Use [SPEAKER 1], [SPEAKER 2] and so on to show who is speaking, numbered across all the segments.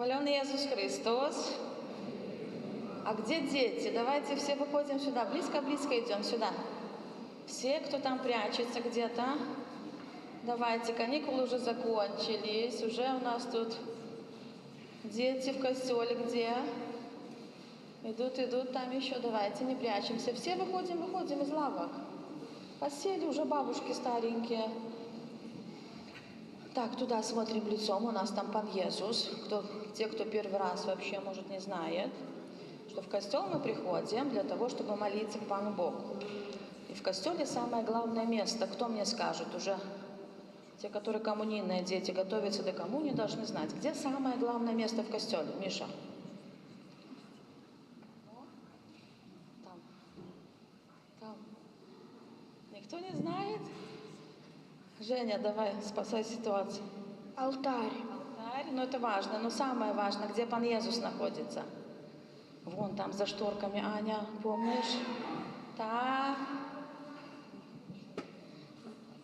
[SPEAKER 1] Хвален Иисус Христос. А где дети? Давайте все выходим сюда. Близко-близко идем сюда. Все, кто там прячется где-то. Давайте, каникулы уже закончились. Уже у нас тут дети в костеле где? Идут там еще. Давайте, не прячемся. Все выходим из лавок. Посели уже бабушки старенькие. Так, туда смотрим лицом. У нас там Пан Иисус. Те, кто первый раз вообще, может, не знает, что в костел мы приходим для того, чтобы молиться к Пану Богу. И в костеле самое главное место. Кто мне скажет уже? Те, которые коммунийные дети, готовятся до коммунии, должны знать. Где самое главное место в костеле, Миша? Там. Никто не знает? Женя, давай, спасай ситуацию.
[SPEAKER 2] Алтарь.
[SPEAKER 1] Алтарь, ну это важно, но самое важное, где Пан Иисус находится? Вон там за шторками, Аня, помнишь?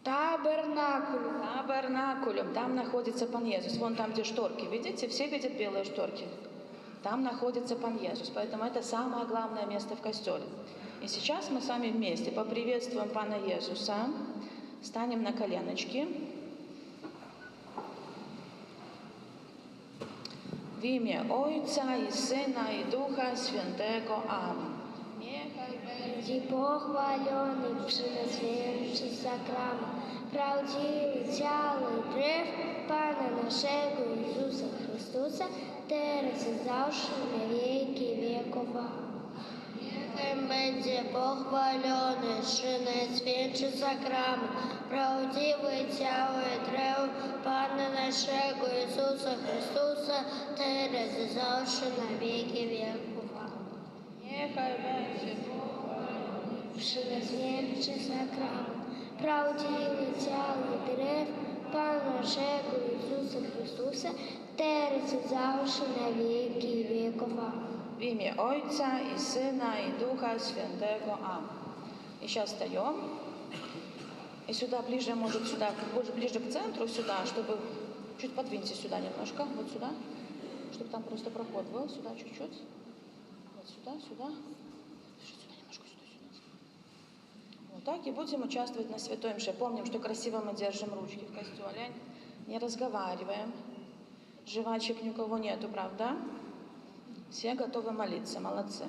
[SPEAKER 1] Табернакулем. Там находится Пан Иисус. Вон там, где шторки. Видите? Все видят белые шторки. Там находится Пан Иисус. Поэтому это самое главное место в костеле. И сейчас мы с вами вместе поприветствуем Пана Иисуса. Станем на коленочки. W imię Ojca i Syna i Ducha Świętego. Amen.
[SPEAKER 2] Niechaj będzie pochwalony przynajmniej sakrament, prawdziwy ciało i krew Pana naszego Jezusa Chrystusa, teraz i zawsze na wieki wieków. Niechaj będzie pochwalony przynajmniej sakrament, prawdziwe ciało i krew Pana naszego Jezusa Chrystusa, teraz i zawsze na wieki wieków.
[SPEAKER 1] Niechaj będzie pochwalony
[SPEAKER 2] Przynajmniej sakrament, prawdziwe ciało i krew Pana naszego Jezusa Chrystusa, teraz i zawsze na wieki wieków.
[SPEAKER 1] W imię Ojca и Сына и Духа Святого. Аминь. И сейчас встаем. И сюда ближе, может сюда, ближе к центру, сюда, чтобы... Чуть подвиньте сюда немножко, вот сюда. Чтобы там просто проход был, сюда чуть-чуть. Вот сюда. Сюда немножко, сюда. Вот так и будем участвовать на Святой Мше. Помним, что красиво мы держим ручки в костеле. Не разговариваем. Жвачек ни у кого нету, правда? Все готовы молиться. Молодцы.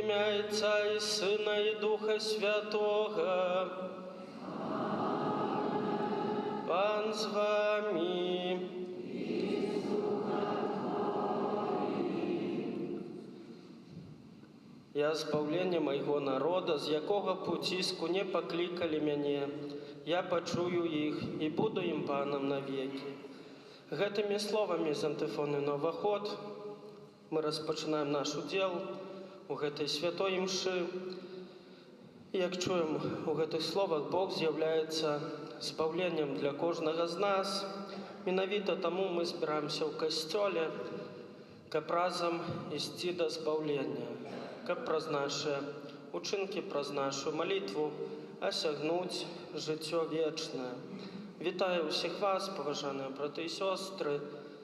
[SPEAKER 3] ім'я Отця і Сина і Духа Святого. Пан з вами. Я збавлення майго народа, з якого путіску не покликали мяне. Я пачую іх і буду ім панам навеки. Гэтымі словамі з антыфоны «Новоход» мы распачынаем наш удзел у гэтай святой імшы. Як чуем, у гэтых словах Бог з'яўляецца збаўленнем для кожнага з нас. Менавіта таму мы збіраемся ў касцёле, каб разам ісці да збаўлення, каб праз нашы учынкі, праз нашу малітву асягнуць жыццё вечнае. Вітаю ўсіх вас, паважаныя браты і сёстры,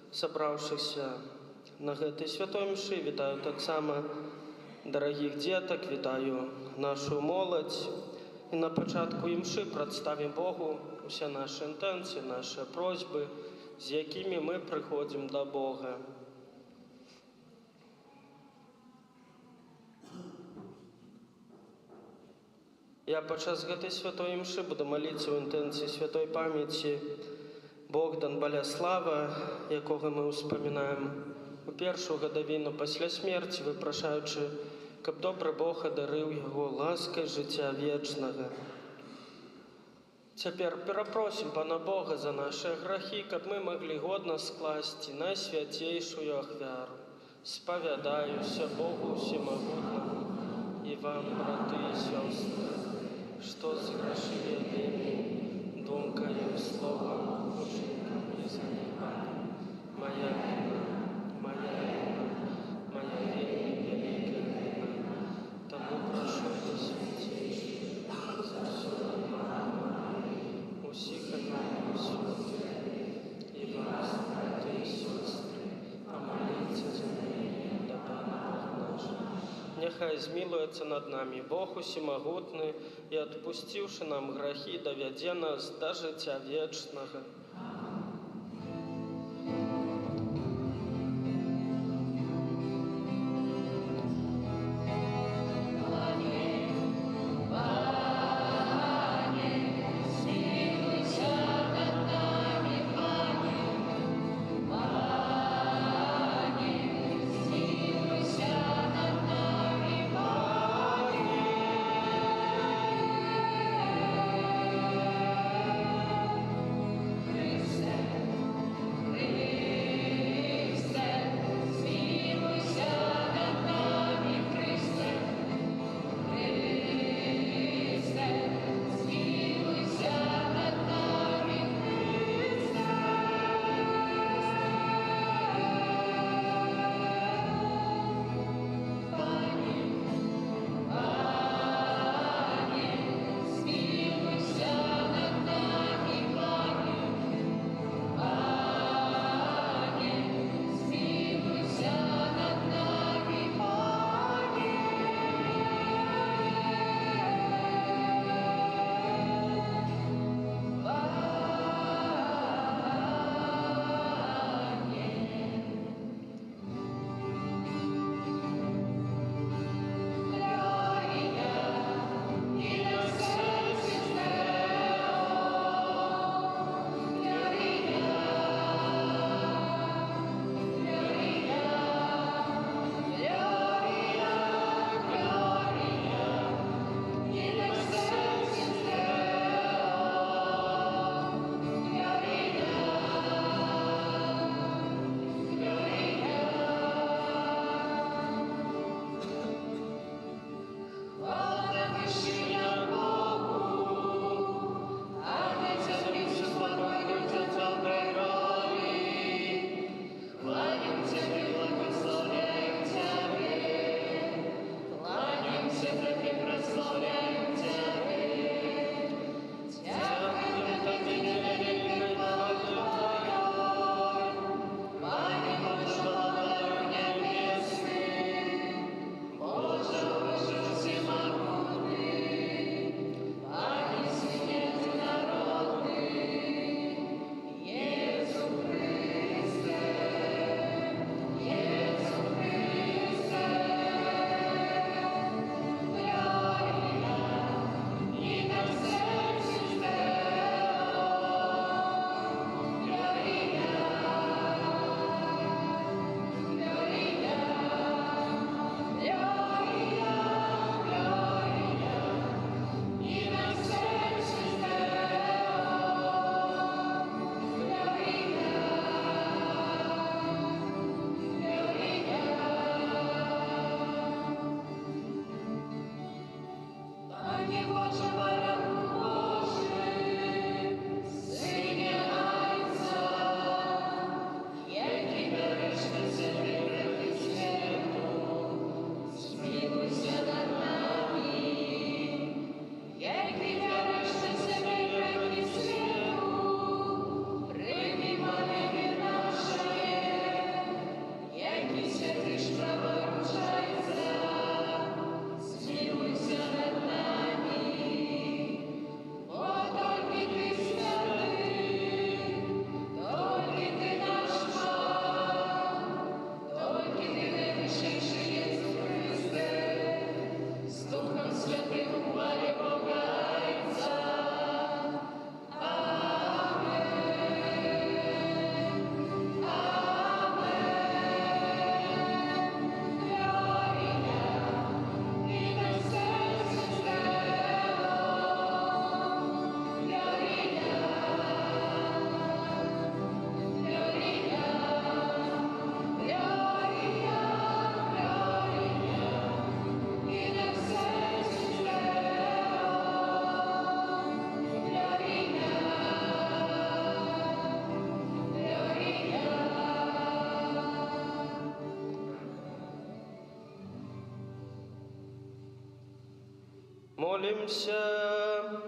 [SPEAKER 3] сабраўшыхся на гэтай святой імшы. Вітаю таксама дарагіх дзетак, вітаю нашу моладзь. І на пачатку імшы прадставім Богу усе нашы інтэнцыі, нашы просьбы, з якімі мы прыходзім да Бога. Я падчас гэтай святой імшы буду маліцца ў інтэнцыі святой памяці Богдан Баляслава, якога мы ўспамінаем у першую гадавіну пасля смерці, выпрашаючы, каб добры Бог адарыў яго ласкай жыцця вечнага. Цяпер перапросім Пана Бога за нашы грахі, каб мы маглі годна скласці найсвяцейшую ахвяру. Спавядаюся Богу Всемагутнаму і вам, браты і сёстры, што зграшылі думкаю, словам, учынкам і занепадам. Моя віна, моя вельмі вялікая віна. Таму прашу да свяцейшых за ўсё усіх анёлаў святых і вас, браты і сёстры, памаліцца за мяне да Пана Бога нашага. Няхай змілуецца над намі Бог Усемагутны і, адпусціўшы нам грахі, давядзе нас да жыцця вечнага. Помолимся.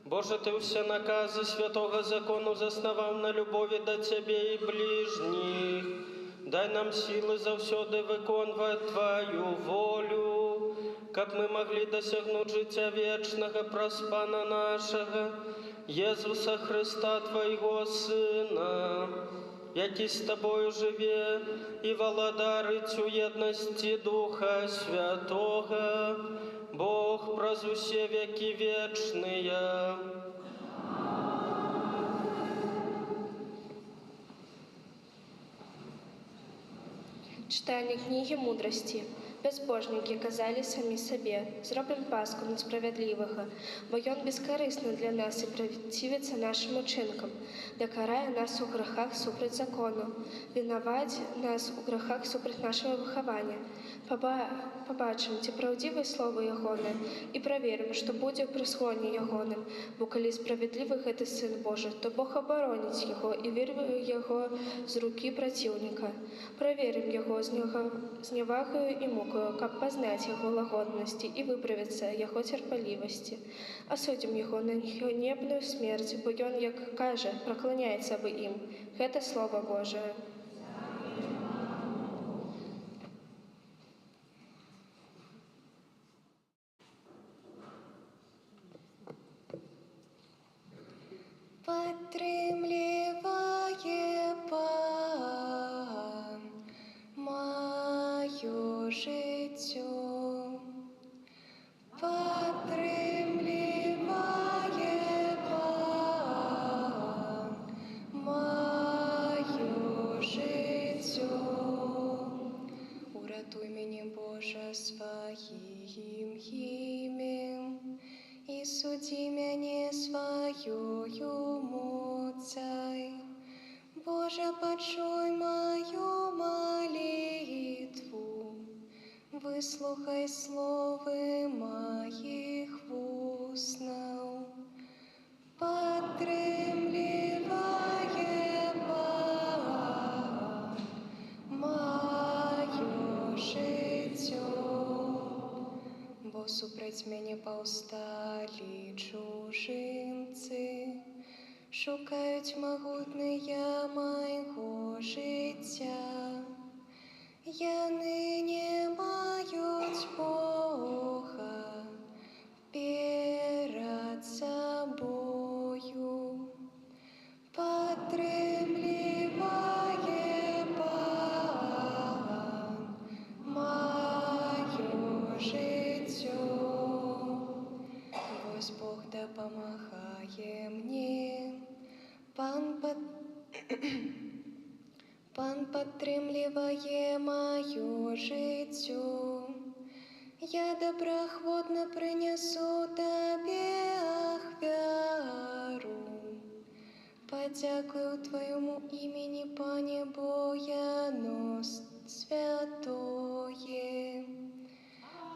[SPEAKER 3] Боже, Ты все наказы святого закону заснував на любові до Тебе и ближних. Дай нам силы завсёды виконувати Твою волю, как мы могли досягнуть життя вечного праз Пана нашего, Єзуса Христа, Твоего Сына, який з Тобою живе і володарить у єдності Духа Святого, Бог праз усе веки вечные.
[SPEAKER 4] Читання книги мудрості. Безбожники казали самі собі: зробимо Пасху на справедливого, бо Він безкорисний для нас і противиться нашим учинкам, да карає нас у грехах супроть закону, винувать нас у грехах супроть нашого виховання. Побачимо ті правдиві слова Йогоне і провіримо, що буде в прислоні Йогоним, бо коли справедливий – це Син Божий, то Бог оборонить його і вирве його з руки противника. Провіримо його з невагою і мукою, как познать його лагодності і виправиться його терпеливості. Осудим його на гневную смерть, бо він, як каже, проклоняється би їм. Це Слово Божие.
[SPEAKER 5] Підтримлює Пан мою життю. Підтримлює Пан мою життю. Урятуй мене, Боже, своїм ім'ям, і суді мене своєю муцей. Боже, почуй мою молитву, вислухай слови моїх вуснов. Підтримлює Пан мою життю. Бо супроть мене повстали чужинці, шукають могутныя майго життя. Яны не мають Бога перед собою. Підтримлює Пан мою життю. Вось Бог допомагає мені. Пан підтримлює мою життю. Я доброхотно принесу Тобі ахвяру. Подякую Твоєму імені, Пане, бо яно святое.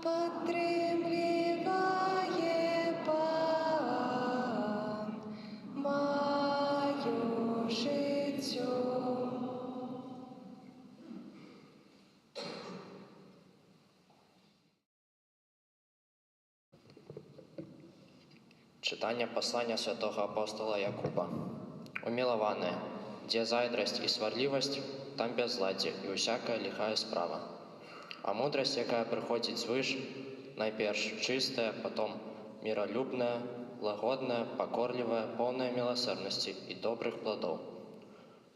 [SPEAKER 5] Підтримлює Пан мою життю.
[SPEAKER 6] Читання послання святого апостола Якуба. Умилованные, где зайдрость и сварливость, там безладие и усякая лихая справа. А мудрость, якая приходит свыше, найперш чистая, потом миролюбная, лагодная, покорливая, полная милосердности и добрых плодов,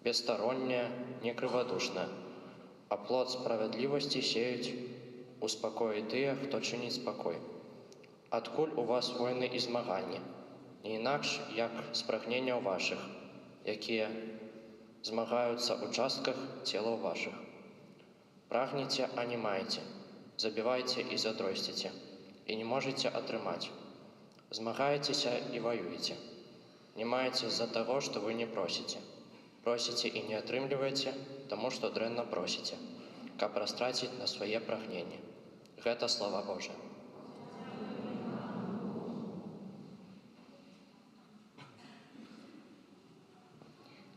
[SPEAKER 6] бессторонняя, некриводушная, а плод справедливости сеють, успокоїть тыя, хто чинить спокой. Откуль у вас войны і змагання, не інакш, як з прагненняў ваших, якія змагаюцца ў частках целаў ваших. Прагнеце, а не маеце, забівайце і задросціце, і не можете атрымаць. Змагаецеся і воюеце. Не маеце з-за таго, што вы не просіце. Просіце і не атрымліваеце, таму што дрэнна просіце, каб растраціць на свае прагненні. Гэта слова Божие.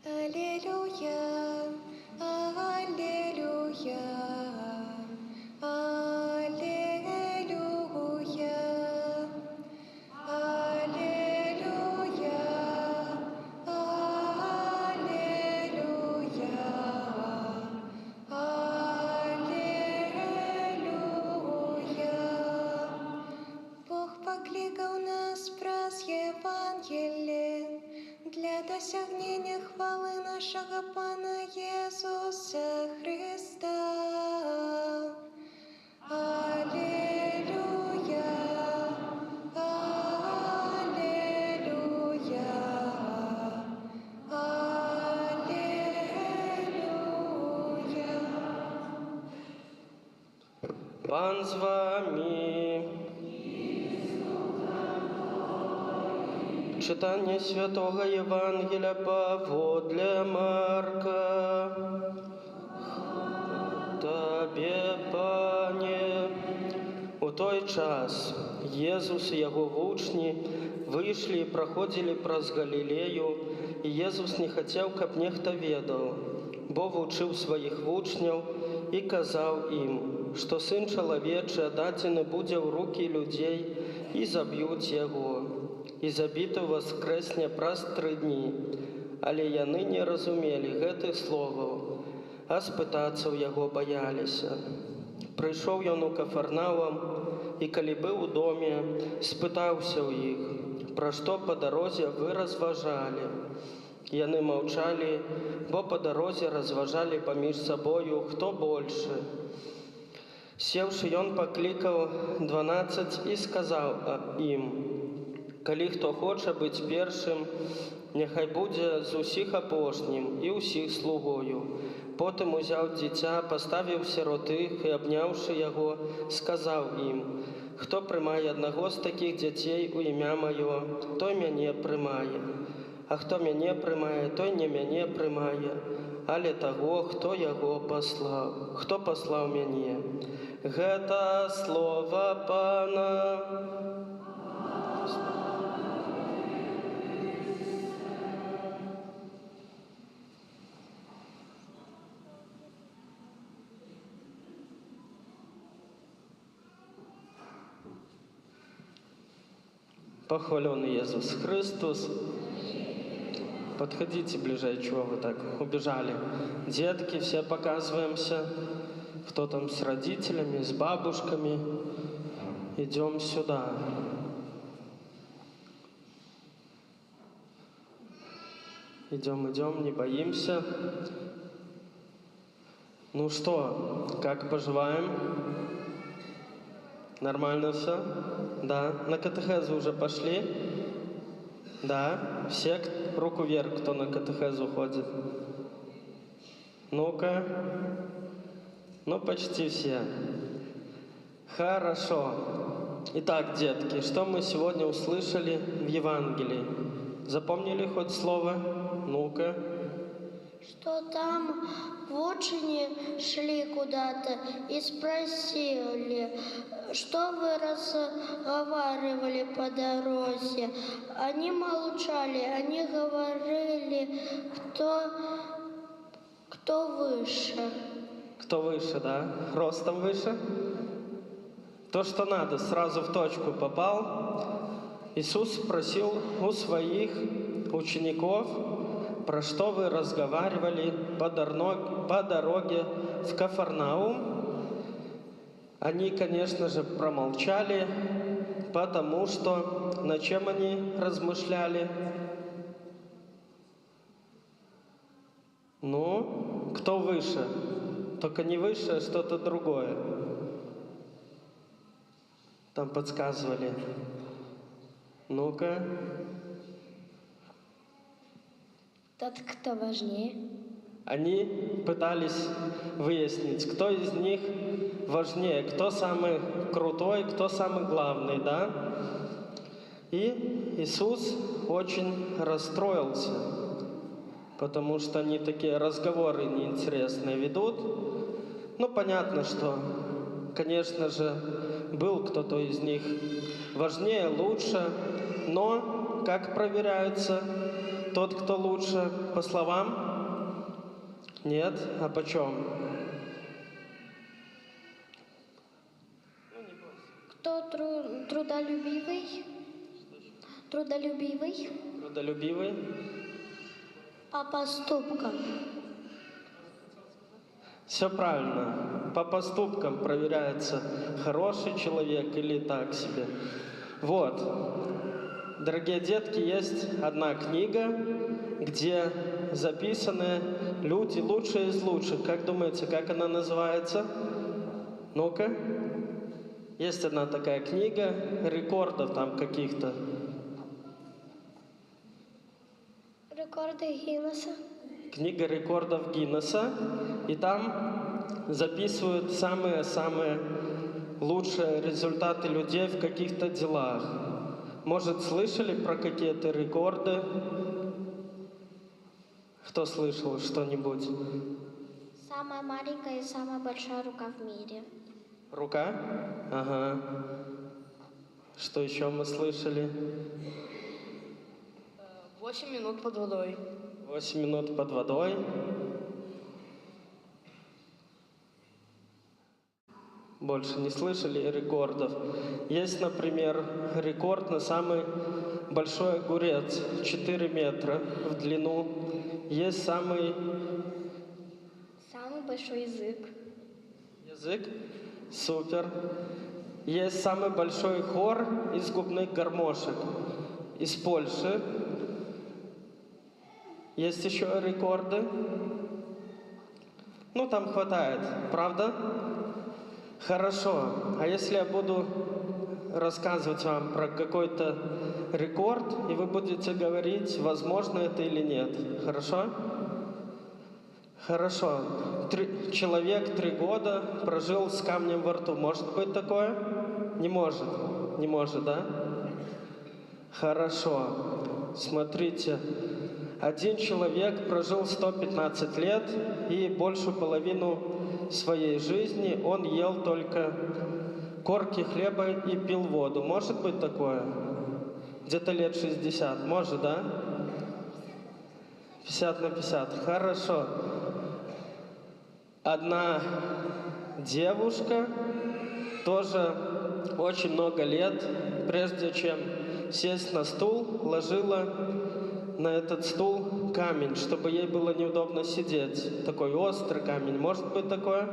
[SPEAKER 5] Аллилуйя, аллилуйя, аллилуйя,
[SPEAKER 3] Пан з вами. Читание Святого Евангелия поводле Марка. Тебе, Пане. У той час Езус и Его вучни вышли и проходили праз Галилею, и Езус не хотел, каб нехта ведал, бо вучыў своих вучняў и казаў им, что Сын Чалавечы аддадзены будзе ў руки людей, и заб'юць Яго, и забіты воскрэсне праз 3 дні. Але яны не разумелі гэтых словаў, а спытацца ў Яго баяліся. Прыйшоў ён у Кафарнаум, і калі быў у доме, спытаўся ў іх, пра што па дарозе вы разважалі. Яны маўчалі, бо па дарозе разважалі паміж сабою, хто большы. Сеўшы, ён паклікаў 12 і сказаў ім, калі хто хоча быць першым, няхай будзе з усіх апошнім і ўсіх слугою. Потым узяў дзіця, паставіў сярод іх і, абняўшы яго, сказаў ім, хто прымае аднаго з такіх дзяцей у імя маё, той мяне прымае. А хто мяне прымае, той не мяне прымае, але таго, хто яго паслаў, хто паслаў мяне. Гэта слова Пана. Похваленный Иисус Христос. Подходите ближе, чего вы так убежали. Детки, все показываемся. Кто там с родителями, с бабушками. Идем сюда. Идем, не боимся. Ну что, как поживаем? Нормально все? Да. На катехезу уже пошли? Да. Все руку вверх, кто на катехезу ходит. Ну-ка. Ну, почти все. Хорошо. Итак, детки, что мы сегодня услышали в Евангелии? Запомнили хоть слово? Ну-ка.
[SPEAKER 2] Что там учени шли куда-то и спросили, что вы разговаривали по дороге. Они молчали, они говорили, кто выше.
[SPEAKER 3] Кто выше, да? Ростом выше? То, что надо, сразу в точку попал. Иисус спросил у своих учеников, про что вы разговаривали по дороге в Кафарнаум. Они, конечно же, промолчали, потому что над чем они размышляли? Ну, кто выше? Только не выше, а что-то другое. Там подсказывали. Ну-ка.
[SPEAKER 2] Тот, кто важнее.
[SPEAKER 3] Они пытались выяснить, кто из них важнее, кто самый крутой, кто самый главный, да? И Иисус очень расстроился, потому что они такие разговоры неинтересные ведут. Ну, понятно, что, конечно же, был кто-то из них важнее, лучше, но как проверяется тот, кто лучше, по словам? Нет? А почем?
[SPEAKER 2] Кто трудолюбивый? Трудолюбивый?
[SPEAKER 3] Трудолюбивый?
[SPEAKER 2] По поступкам.
[SPEAKER 3] Все правильно. По поступкам проверяется, хороший человек или так себе. Вот. Дорогие детки, есть одна книга, где записаны люди лучшие из лучших. Как думаете, как она называется? Ну-ка. Есть одна такая книга рекордов там каких-то.
[SPEAKER 2] Рекорды Гиннесса.
[SPEAKER 3] Книга рекордов Гиннесса. И там записывают самые-самые лучшие результаты людей в каких-то делах. Может, слышали про какие-то рекорды? Кто слышал что-нибудь?
[SPEAKER 2] Самая маленькая и самая большая рука в мире.
[SPEAKER 3] Рука? Ага. Что еще мы слышали?
[SPEAKER 5] 8 минут под водой.
[SPEAKER 3] 8 минут под водой. Больше не слышали рекордов. Есть, например, рекорд на самый большой огурец, 4 метра в длину. Есть самый
[SPEAKER 2] большой язык.
[SPEAKER 3] Язык? Супер. Есть самый большой хор из губных гармошек из Польши. Есть еще рекорды? Ну, там хватает, правда? Хорошо. А если я буду рассказывать вам про какой-то рекорд, и вы будете говорить, возможно это или нет. Хорошо? Хорошо. Человек 3 года прожил с камнем во рту. Может быть такое? Не может. Не может, да? Хорошо. Смотрите. Один человек прожил 115 лет, и большую половину своей жизни он ел только корки хлеба и пил воду. Может быть такое? Где-то лет 60. Может, да? 50 на 50. Хорошо. Одна девушка тоже очень много лет, прежде чем сесть на стул, ложила на этот стул камень, чтобы ей было неудобно сидеть. Такой острый камень. Может быть такое?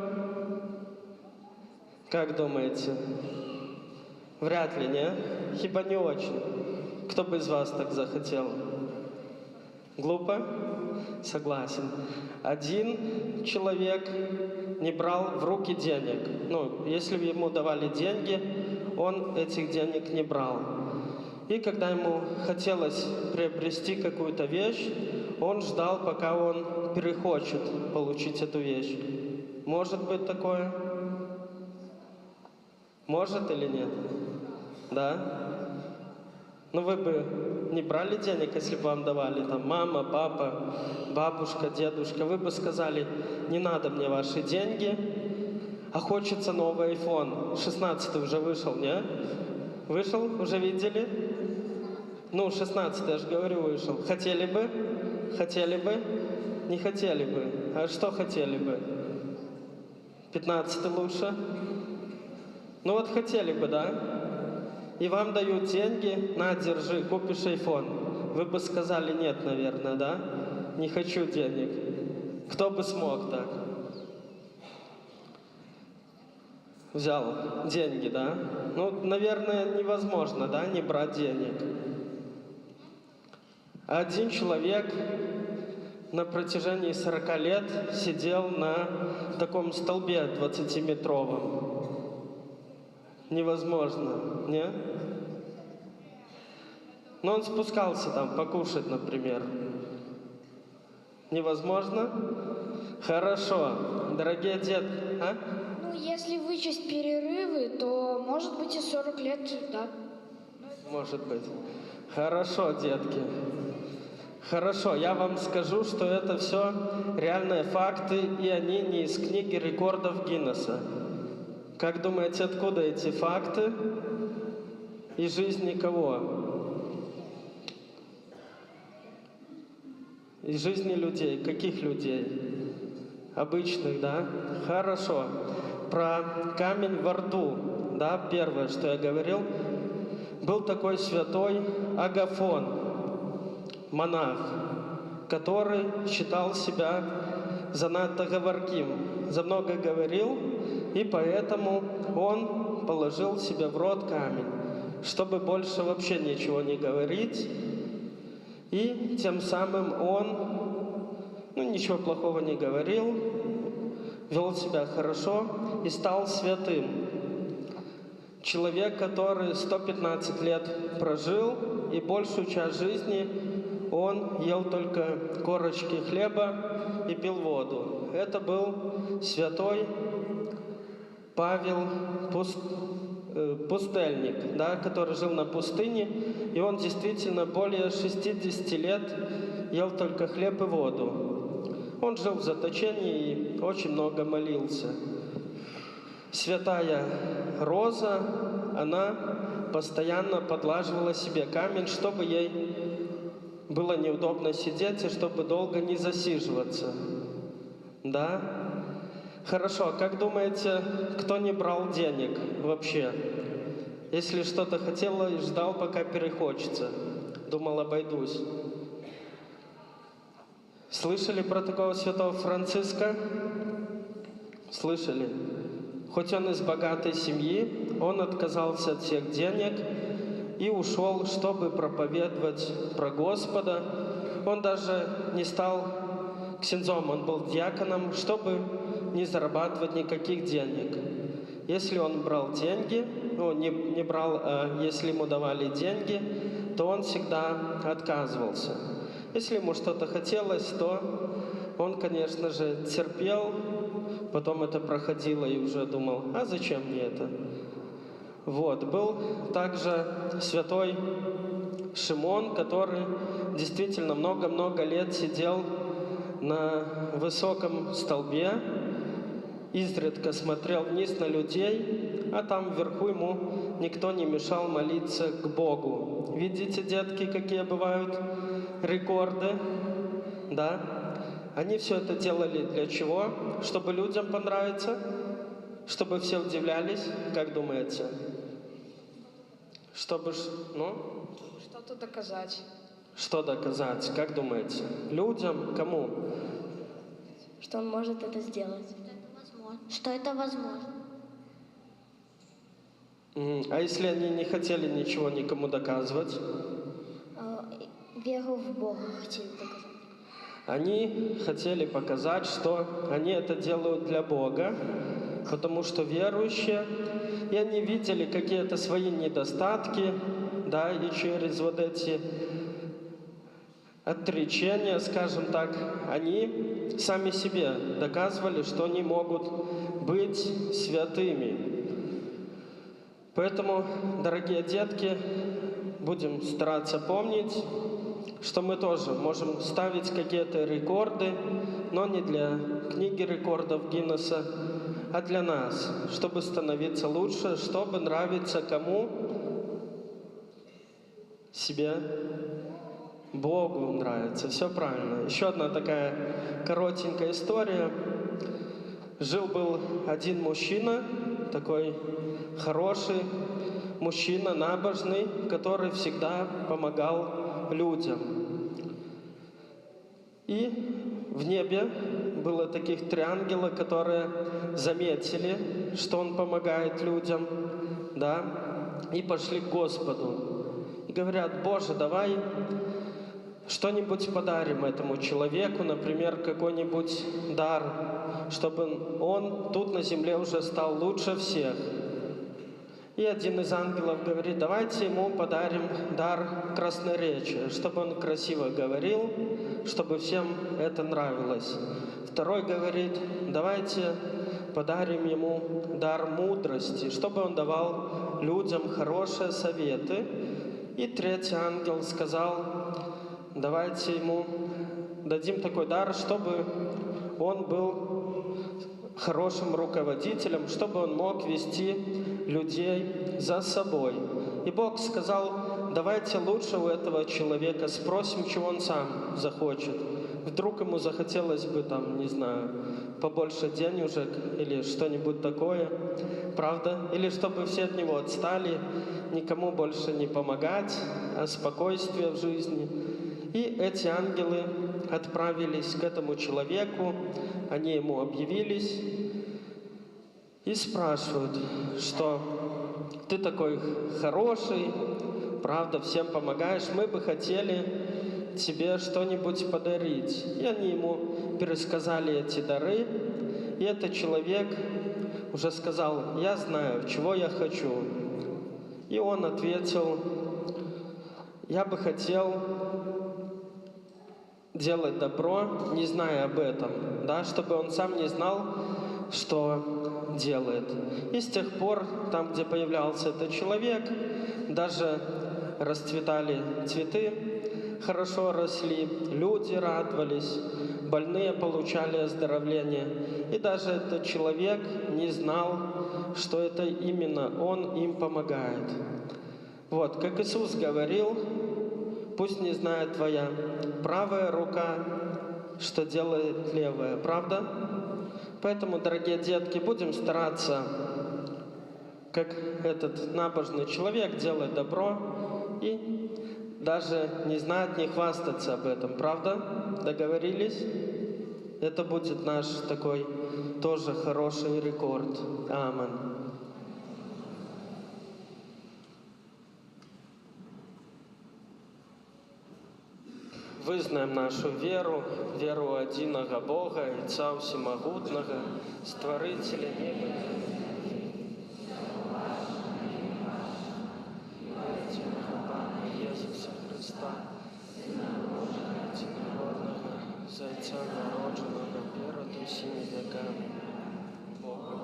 [SPEAKER 3] Как думаете? Вряд ли, не? Хиба не очень. Кто бы из вас так захотел? Глупо? Согласен. Один человек не брал в руки денег. Ну, если бы ему давали деньги, он этих денег не брал. И когда ему хотелось приобрести какую-то вещь, он ждал, пока он перехочет получить эту вещь. Может быть такое? Может или нет? Да? Ну вы бы не брали денег, если бы вам давали там мама, папа, бабушка, дедушка. Вы бы сказали, не надо мне ваши деньги, а хочется новый iPhone. 16 уже вышел, не? Вышел? Уже видели? Ну, 16, я же говорю, вышел. Хотели бы? Хотели бы? Не хотели бы. А что хотели бы? 15 лучше? Ну вот хотели бы, да? И вам дают деньги, на, держи, купишь iPhone. Вы бы сказали нет, наверное, да? Не хочу денег. Кто бы смог так? Взял деньги, да? Ну, наверное, невозможно, да, не брать денег. Один человек на протяжении 40 лет сидел на таком столбе 20-метровом. Невозможно, не? Но он спускался там покушать, например. Невозможно? Хорошо. Дорогие дети, а?
[SPEAKER 2] Ну, если вычесть перерывы, то может быть и 40 лет, да.
[SPEAKER 3] Может быть. Хорошо, детки. Хорошо, я вам скажу, что это все реальные факты, и они не из книги рекордов Гиннесса. Как думаете, откуда эти факты? Из жизни кого? Из жизни людей. Каких людей? Обычных, да? Хорошо. Про камень во рту, да, первое, что я говорил. Был такой святой Агафон, монах, который считал себя занадто говорким, за много говорил, и поэтому он положил себе в рот камень, чтобы больше вообще ничего не говорить. И тем самым он, ничего плохого не говорил, вел себя хорошо и стал святым. Человек, который 115 лет прожил, и большую часть жизни он ел только корочки хлеба и пил воду. Это был святой Павел пустельник, да, который жил на пустыне, и он действительно более 60 лет ел только хлеб и воду. Он жил в заточении и очень много молился. Святая Роза, она постоянно подлаживала себе камень, чтобы ей было неудобно сидеть и чтобы долго не засиживаться. Да? Хорошо, а как думаете, кто не брал денег вообще? Если что-то хотел и ждал, пока перехочется. Думал, обойдусь. Слышали про такого святого Франциска? Слышали? Хоть он из богатой семьи, он отказался от всех денег и ушел, чтобы проповедовать про Господа. Он даже не стал ксензом, он был диаконом, чтобы не зарабатывать никаких денег. Если он брал деньги, не брал, а если ему давали деньги, то он всегда отказывался. Если ему что-то хотелось, то он, конечно же, терпел, потом это проходило и уже думал, а зачем мне это? Вот. Был также святой Шимон, который действительно много-много лет сидел на высоком столбе, изредка смотрел вниз на людей, а там вверху ему никто не мешал молиться к Богу. Видите, детки, какие бывают рекорды? Да? Они все это делали для чего? Чтобы людям понравиться? Чтобы все удивлялись? Как думаете? Чтобы,
[SPEAKER 4] Что-то доказать.
[SPEAKER 3] Что доказать? Как думаете? Людям? Кому?
[SPEAKER 2] Что он может это сделать. Что это возможно.
[SPEAKER 3] А если они не хотели ничего никому доказывать?
[SPEAKER 2] Веру в Бога хотели доказать.
[SPEAKER 3] Они хотели показать, что они это делают для Бога, потому что верующие, и они видели какие-то свои недостатки, да, и через вот эти отречения, скажем так, они сами себе доказывали, что они могут быть святыми. Поэтому, дорогие детки, будем стараться помнить, что мы тоже можем ставить какие-то рекорды, но не для книги рекордов Гиннесса, а для нас, чтобы становиться лучше, чтобы нравиться кому? Себе? Богу нравится. Все правильно. Еще одна такая коротенькая история. Жил-был один мужчина, такой хороший мужчина, набожный, который всегда помогал людям. И в небе было таких 3 ангела, которые заметили, что он помогает людям, да, и пошли к Господу. И говорят: Боже, давай что-нибудь подарим этому человеку, например, какой-нибудь дар, чтобы он тут на земле уже стал лучше всех. И один из ангелов говорит: давайте ему подарим дар красноречия, чтобы он красиво говорил, чтобы всем это нравилось. Второй говорит: давайте подарим ему дар мудрости, чтобы он давал людям хорошие советы. И третий ангел сказал: давайте ему дадим такой дар, чтобы он был хорошим руководителем, чтобы он мог вести людей за собой. И Бог сказал: давайте лучше у этого человека спросим, чего он сам захочет. Вдруг ему захотелось бы, там, не знаю, побольше денежек или что-нибудь такое, правда? Или чтобы все от него отстали, никому больше не помогать, а спокойствие в жизни. И эти ангелы отправились к этому человеку, они ему объявились и спрашивают, что ты такой хороший, правда, всем помогаешь, мы бы хотели тебе что-нибудь подарить. И они ему пересказали эти дары, и этот человек уже сказал: я знаю, чего я хочу. И он ответил: я бы хотел делать добро, не зная об этом, да, чтобы он сам не знал, что делает. И с тех пор, там, где появлялся этот человек, даже расцветали цветы, хорошо росли, люди радовались, больные получали оздоровление. И даже этот человек не знал, что это именно он им помогает. Вот, как Иисус говорил, пусть не знает твоя правая рука, что делает левая, правда? Поэтому, дорогие детки, будем стараться, как этот набожный человек, делать добро и даже не знать, не хвастаться об этом, правда? Договорились? Это будет наш такой тоже хороший рекорд. Аминь. Вызнаем нашу веру, веру одиного Бога, Отца Всемогутного, Створителя неба и земли. Иисуса Христа, единородного, за Отца народженного, перед усими веками, Бога,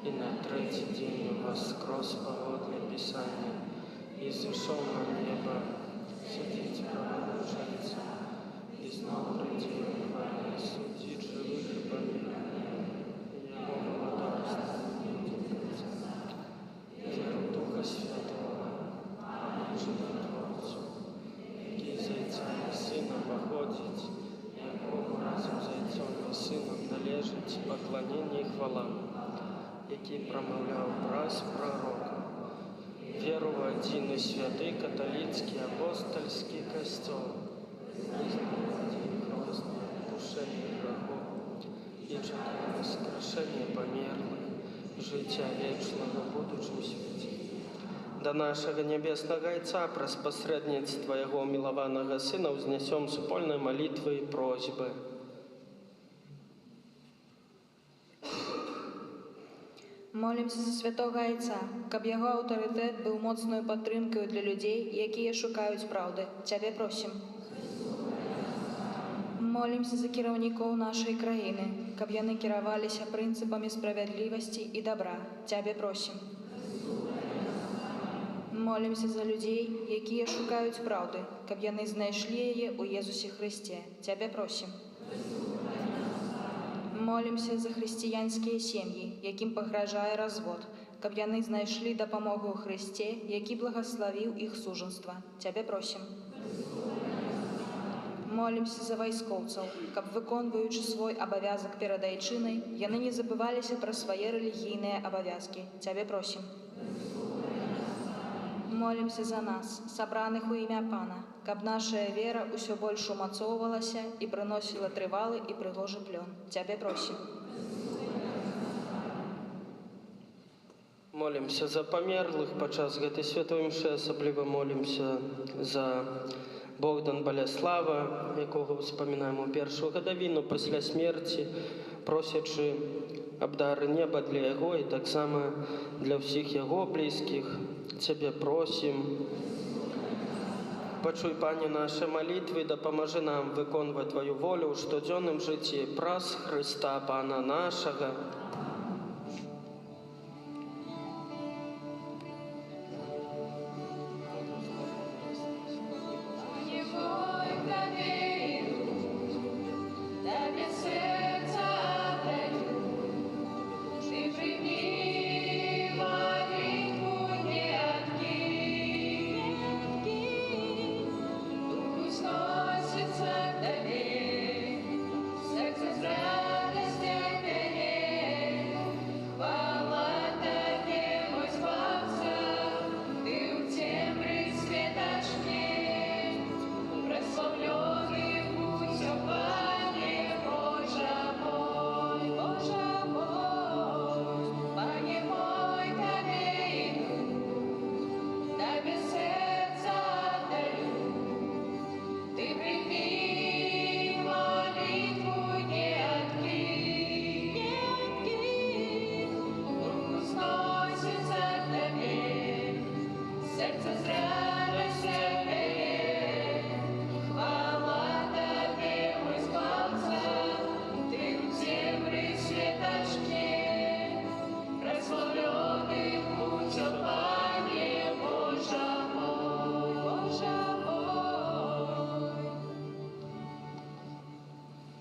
[SPEAKER 3] и на третий день воскрес погодное Писание, и зашел на небо, сидеть правоучиться, и снова прийти в судить живых и померных, и его благодарство веру Духа Святого, Животворцу, и за Отцом и Сыном походить, и Богу разом за Отцом и Сыном належить поклонение и хвала, який промовляв раз пророка, віру в один і святий католицький апостольський костел, душення грехов і чекає воскрешення померлих, життя вічного в будучому світі. До нашего небесного Отца, праз посредництва Его милованного Сына, вознесем супольные молитвы и просьбы.
[SPEAKER 1] Молімся за святого Отця, каб його авторитет був моцною підтримкою для людей, які шукають правди. Тебе просим. Молімся за керівників нашої країни, каб вони керувалися принципами справедливості і добра. Тебе просим. Молімся за людей, які шукають правди, каб вони знайшли її у Єсусі Христі. Тебе просим. Молимся за християнські сім'ї, яким погрожає розвод, каб яны знайшли допомогу у Христі, який благословив їх суженство. Тебе просим. Молимся за військовців, каб, виконуючи свій обов'язок перед Айчиною, яны не забывалися про свої релігійні обов'язки. Тебе просим. Молимся за нас, собраних у ім'я Пана, каб наша вера усё больше умацовывалася и приносила тривалый и пригожий плен. Тебе просим.
[SPEAKER 3] Молимся за померлых падчас гэтай святой імшы, асабліва молимся за Богдан Баляслава, якога успамінаем у першую гадавіну пасля смерці, просячы аб дары неба для яго і таксама для ўсіх яго блізкіх. Тебе просим. Пачуй, Пане, наши молитвы, дапамажы нам выконваць Твою волю ў штодзённым жыцці праз Христа, Пана нашага.
[SPEAKER 5] Сердце с радостью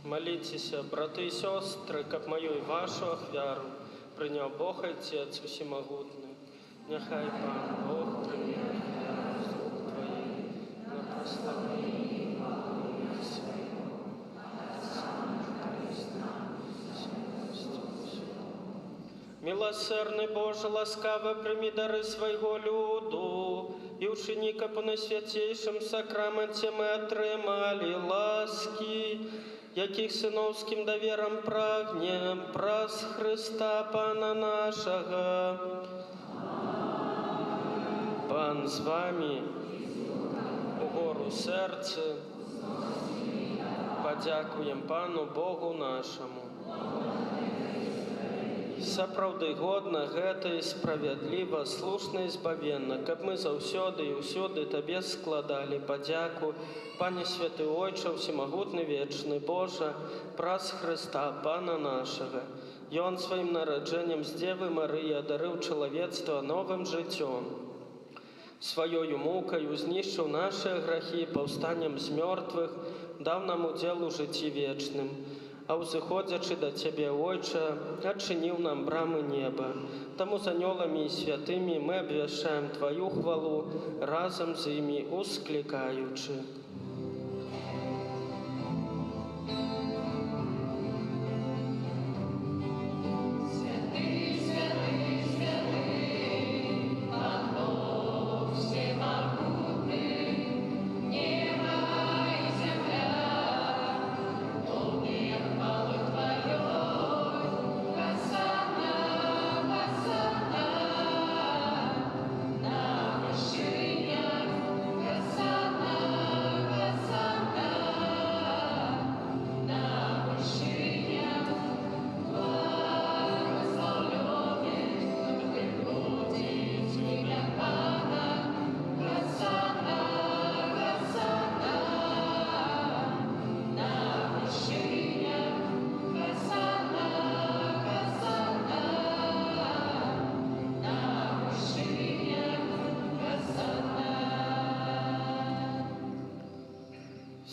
[SPEAKER 3] Молитеся, браты и сестры, как мою и вашу ахвяру принял Бог Отец Всемогутный. Нехай Пан Бог примет слуг Твоих на прославление Своего Милосердный Боже, ласкаво прими дары своего люду, и ученика по наисвятейшем сакраменте мы отрымали ласки, яких сыновским довером прагнем, праз Христа Пана нашего. Пан з вами, угору серце, подякуем Пану Богу нашему. Сапраўды годна гэта і справядліва, слушна і збавенна, каб мы заўсёды і ўсюды Табе складалі падзяку, Пане Святы Ойча, Всемагутны вечны Божа, праз Христа, Пана нашага. Ён сваім нараджэннем з Девы Марыі адарыў чалавецтва новым жыццём. Сваёю мукаю знішчыў нашыя грахі, паўстаннем з мёртвых даў нам удзел у жыцці вечным. А ўзыходзячы да Цябе, Ойча, адчыніў нам брамы неба. Таму з анёламі і святымі мы абвяшчаем Тваю хвалу, разам з імі усклікаючы.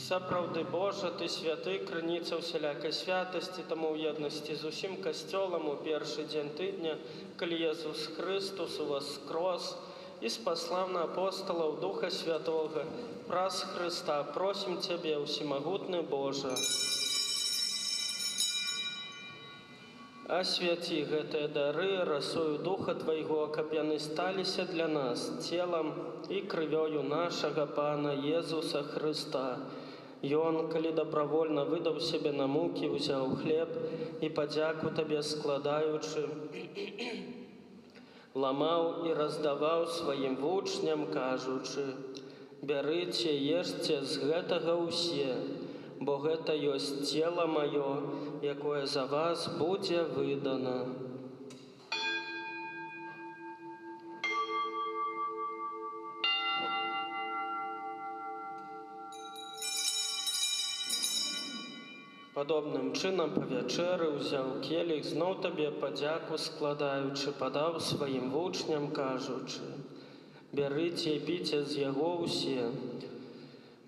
[SPEAKER 3] Сапраўды Божа, Ты святы, крыніца ўсялякай святасці, таму ў еднасці з усім касцёлам у першы дзень тыдня, калі Езус Христос уваскрос і спаслаў на апосталаў Духа Святога, праз Христа просім Цябе, Всемагутны Божа. Асвяці гэтыя дары расою Духа Твайго, каб яны сталіся для нас целам і крывёю нашага Пана Езуса Христа. Ён, калі добровольна выдаў сябе на мукі, узяў хлеб і падзяку Табе складаючы, ламаў і раздаваў сваім вучням, кажучы: «Бярыце, ешце з гэтага ўсе, бо гэта ёсць цела маё, якое за вас будзе выдана». Падобным чынам па вячэры ўзяў келіх, зноў Табе падзяку складаючы, падаў сваім вучням, кажучы: «Бярыце і піце з яго ўсе,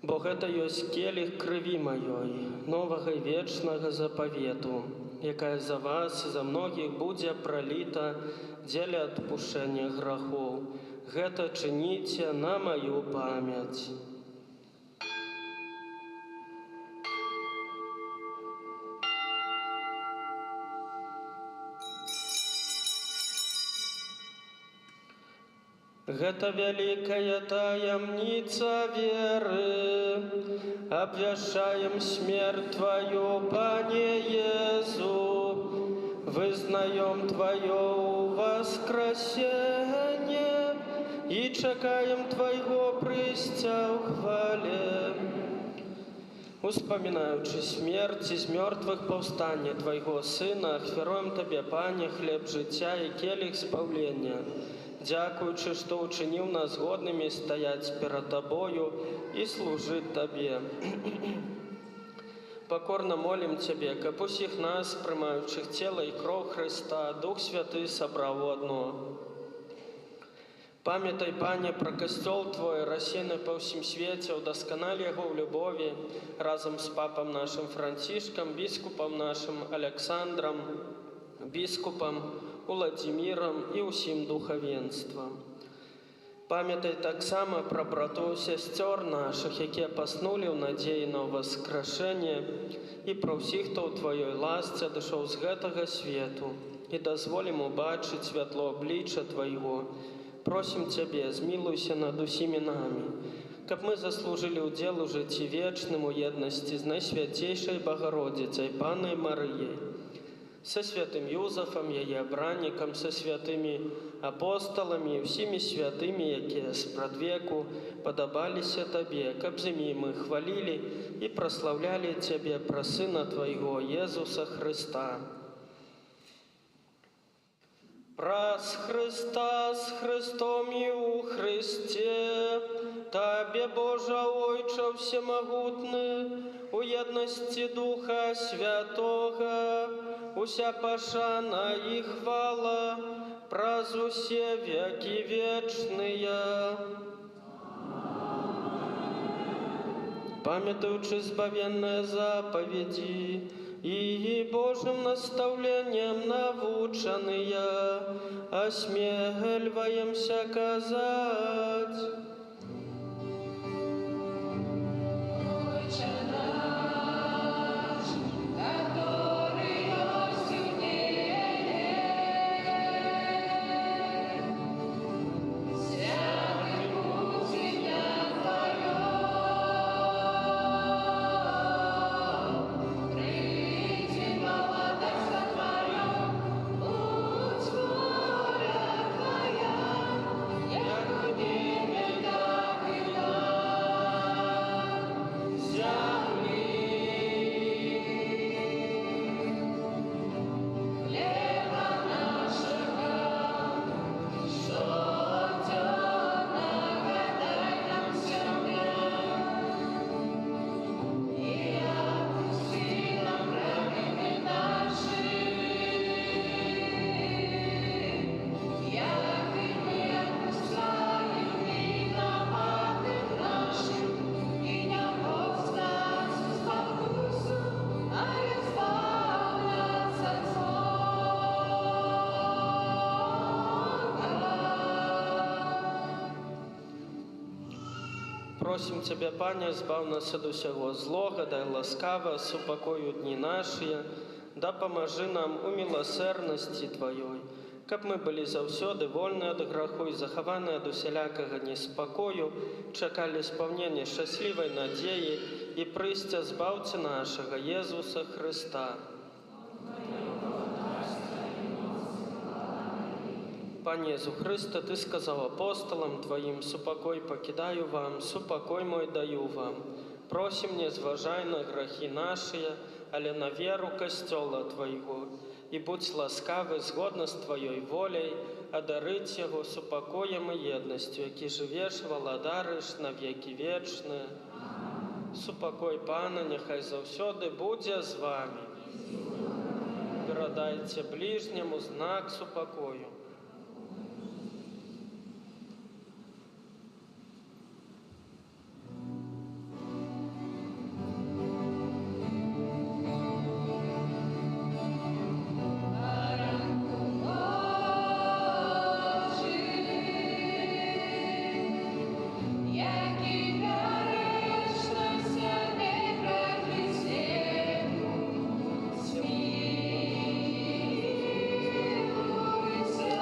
[SPEAKER 3] бо гэта ёсць келіх крыві маёй, новага і вечнага запавету, якая за вас і за многіх будзе праліта дзеля адпушчэння грахоў. Гэта чыніце на маю памяць». Гэта вялікая таямніца веры, абвяшчаем смерць Тваю, Пане Езу, вызнаем Твоё воскресенье і чакаем Твайго прыйсця ў хвале. Успамінаючы смерць з мёртвых паўстання Твайго Сына, ахвяруем Табе, Пане, хлеб жыцця і келіх спаўлення. Дзякуючы, што ўчыніў нас годнымі стаяць перад Табою і служыць Табе. Пакорна молім Цябе, каб усіх нас, прымаючых цела і кроў Христа, Дух Святы сабраў у адно. Памятай, Пане, про касцёл Твой, рассеяны па ўсім свеце, удасканалі яго ў любові, разам з папам нашым Францішкам, біскупам нашым Александрам, біскупам Уладзімірам і ўсім духавенствам. Памятай таксама пра братоў і сясцёр нашых, якія паснулі ў надзеі на ўваскрашэнне, і пра ўсіх, хто ў Тваёй ласцы адышоў з гэтага свету, і дазволім убачыць святло аблічча Твайго. Просім Цябе, змілуйся над усімі намі, каб мы заслужылі ўдзел у жыцці вечным у еднасці з Найсвяцейшай Багародзіцай, Панай Марыяй, са святым Юзафам, яе абраннікам, са святымі апосталамі і ўсімі святымі, якія спрадвеку падабаліся Табе, каб з імі мы хвалілі і праслаўлялі Цябе пра Сына Твайго, Езуса Хрыста. Праз Христа, з Христом і у Христе, Табе, Божа Ойча всемогутны, у єдності Духа Святого, уся пашана і хвала, праз усе веки вечные. Памятуючи збавенные заповеди, и Божьим наставлением навученные, осмеливаемся казать. Просім Цябе, Пане, збав нас ад усяго злога, дай ласкава, супакою дні нашыя, дапамажы нам у міласэрнасці Тваёй, каб мы былі заўсёды вольны ад граху і захаваны ад усялякага неспакою, чакалі спаўнення шчаслівай надзеі і прыйсця збаўцы нашага Езуса Хрыста. Пане Езу Христе, Ты сказал апостолам Твоим: «Супокой покидаю вам, супокой мой даю вам». Просим, не зважай на грехи наши, але на веру костела Твоего, и будь ласкавы згодно с Твоей волей, одарить его супокоем и едностью, які живеш, владариш на веки вечные. Супокой Пана, нехай завсёды буде з вами. Передайте ближнему знак супокою.
[SPEAKER 5] Смилуйся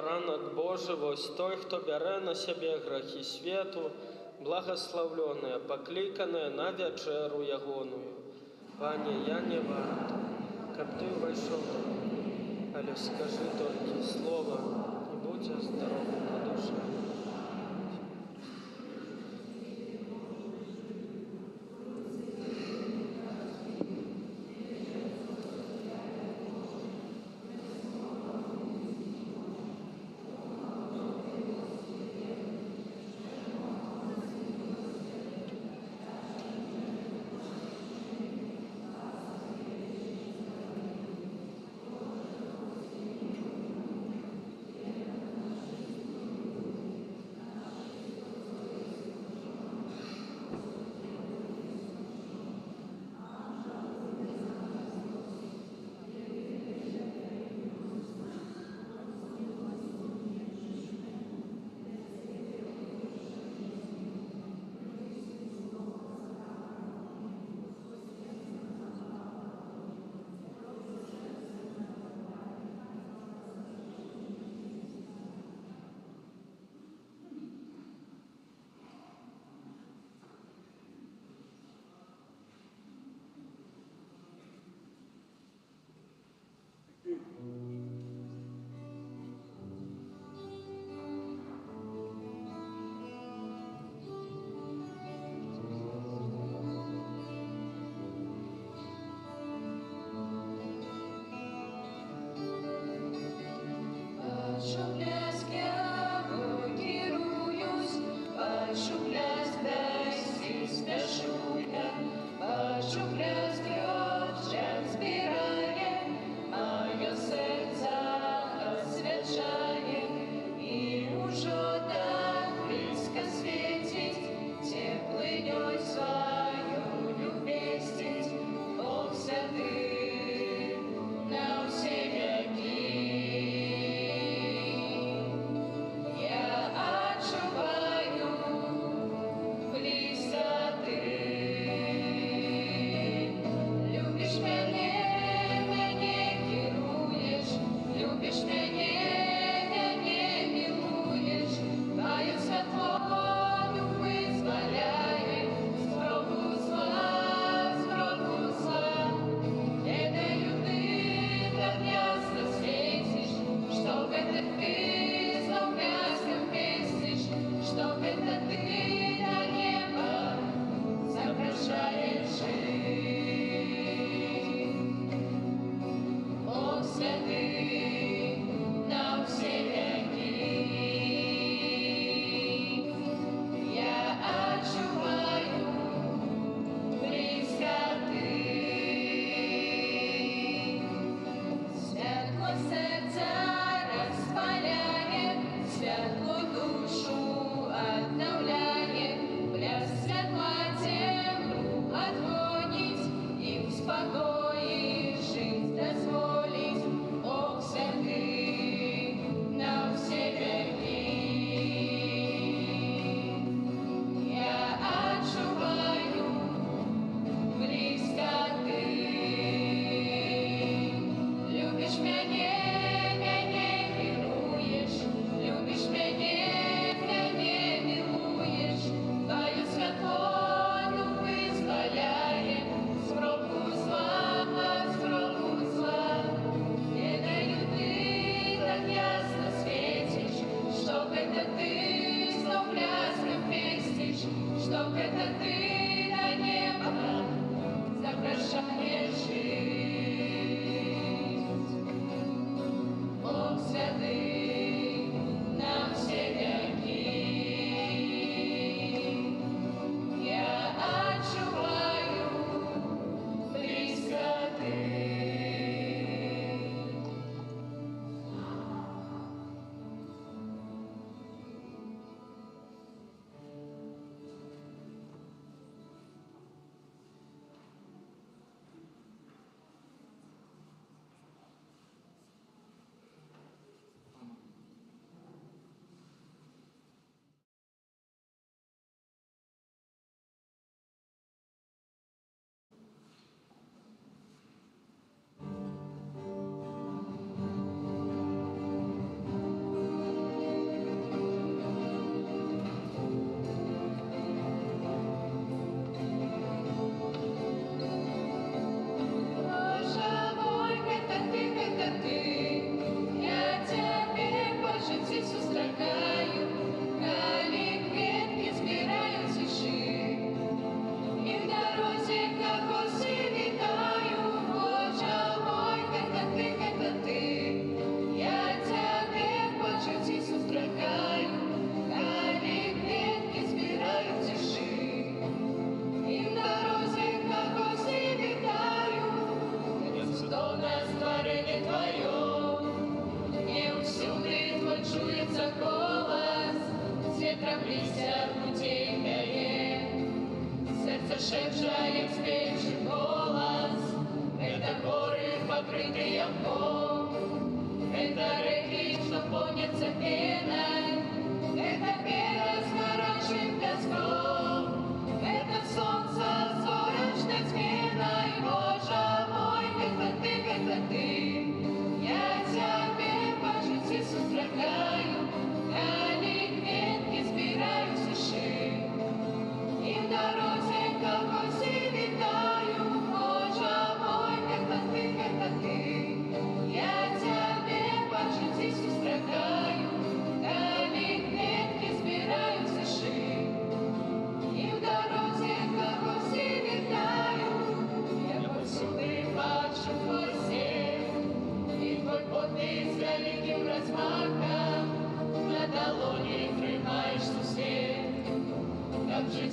[SPEAKER 3] баранак Божий, вось той, хто бярэ на сябе грахі свету, благословленная, покликанная на вечеру ягоную. Пане, я не варт, каб ты увайшоў, але скажи толькі слова, і будзе здорова на душе.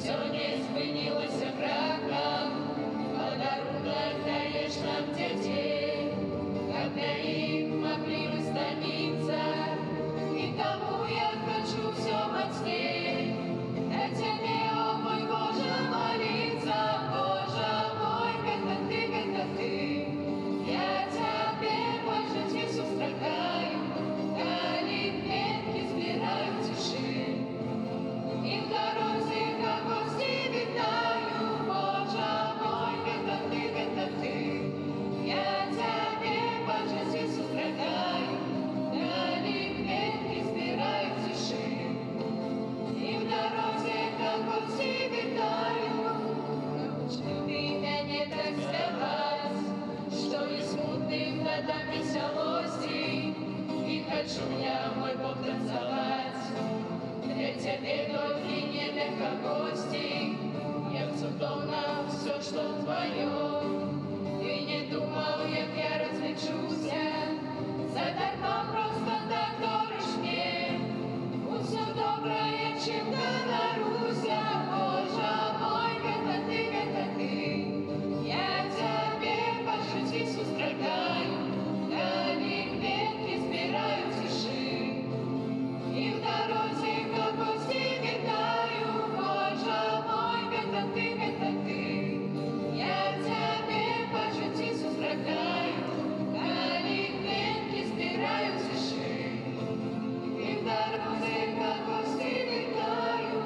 [SPEAKER 7] жыццё не спынілася кракам, падарунак даеш нам дзяцей, каб для іх маглі мы стаміцца, і таму я хачу ўсё мацней да цябе, о мой Божа, маліцца. Божа мой, гэта ты, я цябе па жыцці сустракаю, калі кветкі збіраю ў цішы, і в дарозе кагосьці вітаю. Божа мой, гэта ты, я цябе па жыцці сустракаю, калі кветкі збіраю ў цішы, і в дарозе кагосьці вітаю. Навучыў ты мяне так спяваць, што і смутным дадам весялосці, і хачу я, мой Бог, танцаваць для цябе, толькі не для кагосьці. Як цудоўна ўсё, што тваё, ты не думаў, як я разлічуся, задарма проста так дорыш мне усё добрае, чым ганаруся. Божа мой, гэта ты, я цябе па жыцці сустракаю, калі кветкі збіраю ў цішы, і в дарозе кагосьці вітаю. Божа мой, гэта ты, я цябе па жыцці сустракаю, калі кветкі збіраю ў цішы, і в дарозе кагосьці вітаю.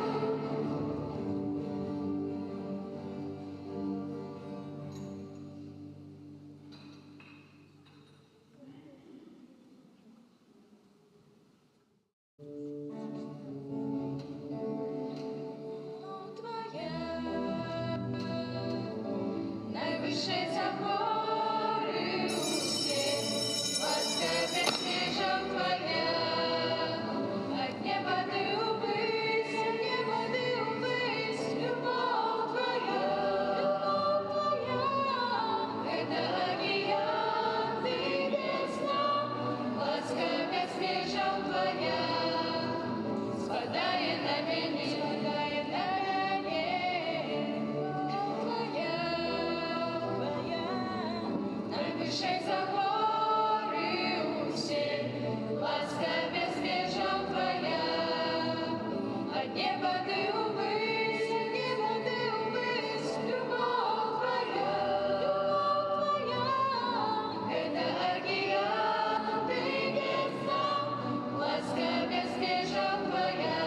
[SPEAKER 7] Найвищий за гори усі, ласка безмежна твоя, от неба ти увись, от неба ти увись, любов твоя, это океан, ты весна, ласка безмежна твоя, спадає на мене, Найвищий за гори усі, ласка безмежна твоя, от неба ти увись, любов твоя, это океан, ты весна, ласка безмежна твоя,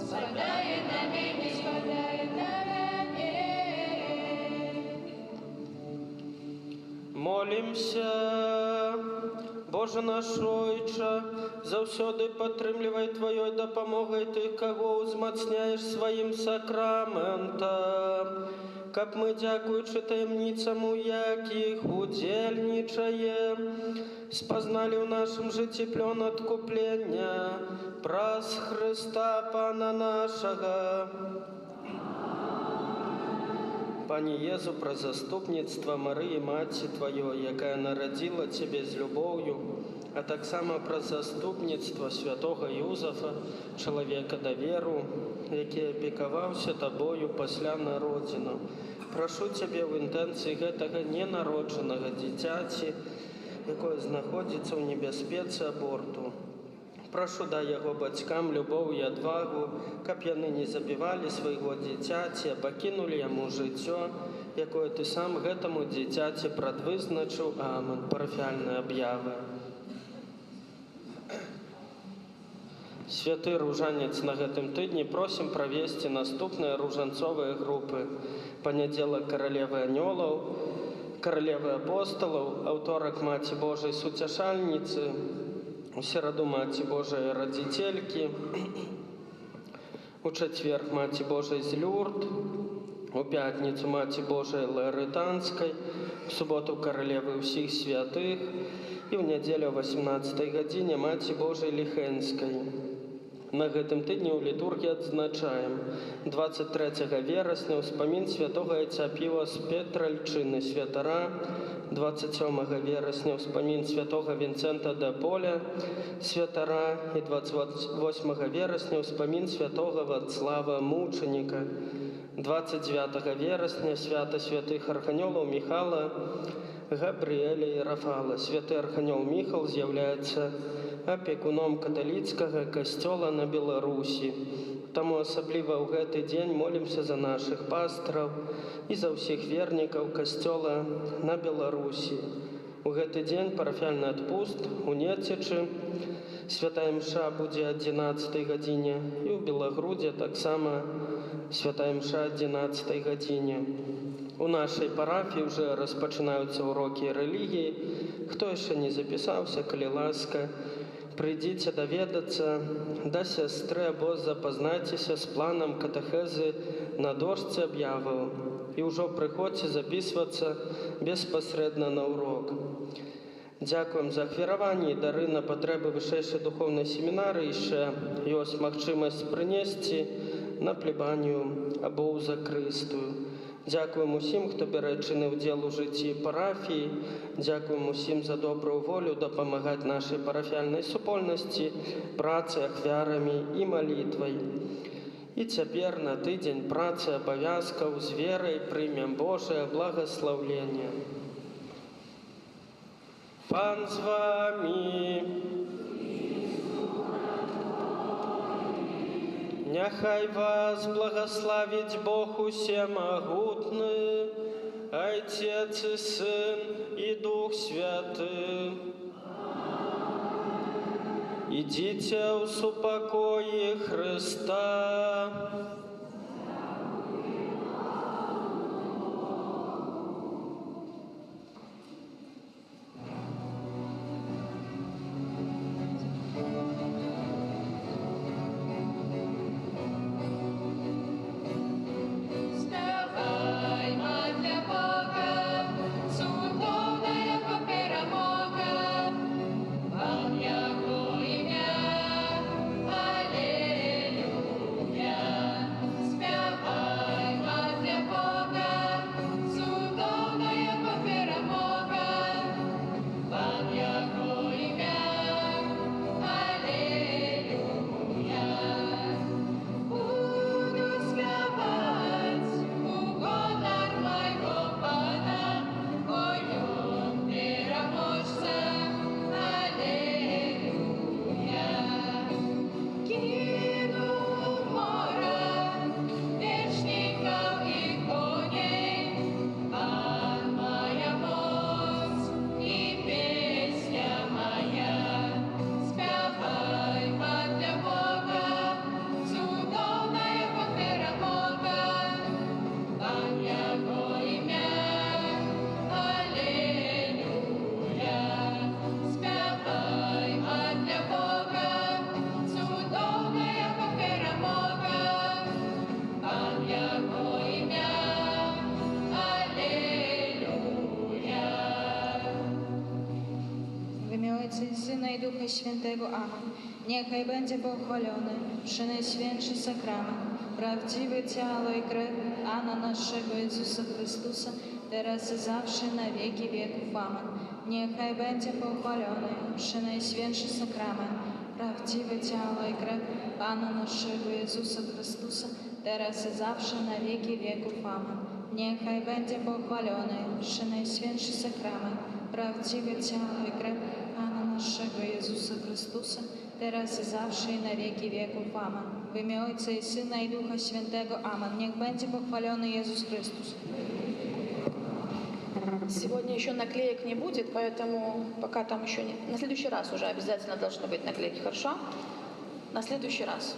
[SPEAKER 7] спадає на мене,
[SPEAKER 3] Молімся, Боже наш Ойче, заўсёды падтрымлівай Тваёй дапамогай тых, каго ўзмацняеш сваім сакраментам, каб мы, дзякуючы таямніцам, у якіх удзельнічаем, спазналі ў нашым жыцці плён адкуплення праз Хрыста Пана нашага. Пане Езу, пра заступніцтва Марыі, Маці Тваёй, якая нарадзіла Цябе з любоўю, а таксама пра заступніцтва святога Юзафа, чалавека даверу, які апекаваўся Табою пасля народзінаў. Прашу Цябе ў інтэнцыі гэтага ненароджанага дзіцяці, якое знаходзіцца ў небяспецы аборту. Прашу дай яго бацькам любоў і адвагу, каб яны не забівалі свайго дзіцяці, а пакінулі яму жыццё, якое ты сам гэтаму дзіцяці прадвызначыў. Амен. Парафіяльныя аб'явы. Святы ружанец на гэтым тыдні просім правесці наступныя ружанцовыя групы. Панядзелак каралевы анёлаў, каралевы апосталаў, аўторак Маці Божай суцяшальніцы, у сераду Маці Божай радзіцелькі, у чацвер Маці Божай з Люрд, у пятніцу Маці Божай Ларытанскай, у суботу каралевы ўсіх святых і ў нядзелю о 18 гадзіне Маці Божай Ліхенскай. На гэтым тыдні ў літургіі адзначаем 23 верасня ўспамін святога Ецапіла з Петральчыны святара, 27 верасня ўспамін святога Вінцэнта де Поля святара і 28 верасня ўспамін святога Вацлава мучаніка. 29 верасня свята святых арханёлаў Міхала, Габрыэля і Рафала. Святы арханёл Міхал з'яўляецца апекуном каталіцкага касцёла на Беларусі. Таму асабліва ў гэты дзень молімся за нашых пастыраў і за ўсіх вернікаў касцёла на Беларусі. У гэты дзень парафіяльны адпуст у Нецечы. Святая мша будзе 11 гадзіне і ў Белагрудзе таксама святая мша 11 гадзіне. У нашай парафіі ўжо распачынаюцца ўрокі рэлігіі. Хто яшчэ не запісаўся, калі ласка, прыйдзіце даведацца да сястры або запазнайцеся з планам катэхезы на дошцы аб'яваў. І ўжо прыходзьце запісвацца беспасрэдна на урок. Дзякуем за ахвяраванне і дары на патрэбы вышэйшай духоўнай семінары. Яшчэ ёсць магчымасць прынесці на плебанію або ў закрыстую. Дзякуем усім, хто бярэ чынны ўдзел у жыцці парафіі. Дзякуем усім за добрую волю дапамагаць нашай парафіяльнай супольнасці працай, ахвярамі і малітвай. І цяпер на тыдзень працы абавязкаў з верай прымем Божае благаслаўленне. Пан з вамі. Няхай вас благословить Бог усемогутный, Отец и Сын и Дух Святый. Идите в супокое Христа.
[SPEAKER 1] Świętego. Amen. Niechaj będzie pochwalony Przenajświętszy Sakrament, prawdziwe ciało i krew Pana naszego Jezusa Chrystusa, teraz i zawsze na wieki wieków. Amen. Niechaj będzie pochwalony Przenajświętszy Sakrament, prawdziwe ciało i krew Pana naszego Jezusa Chrystusa, teraz i zawsze na wieki wieków. Amen. Niechaj będzie pochwalony Przenajświętszy Sakrament, prawdziwe ciało i krew naszego Jezusa Chrystusa, teraz i zawsze i na wieki wieków. Amen. W imię Ojca i Syna i Ducha Świętego. Amen. Niech będzie pochwalony Jezus Chrystus. Сегодня еще наклеек не будет, поэтому пока там еще нет. На следующий раз уже обязательно должны быть наклейки, хорошо? На следующий раз.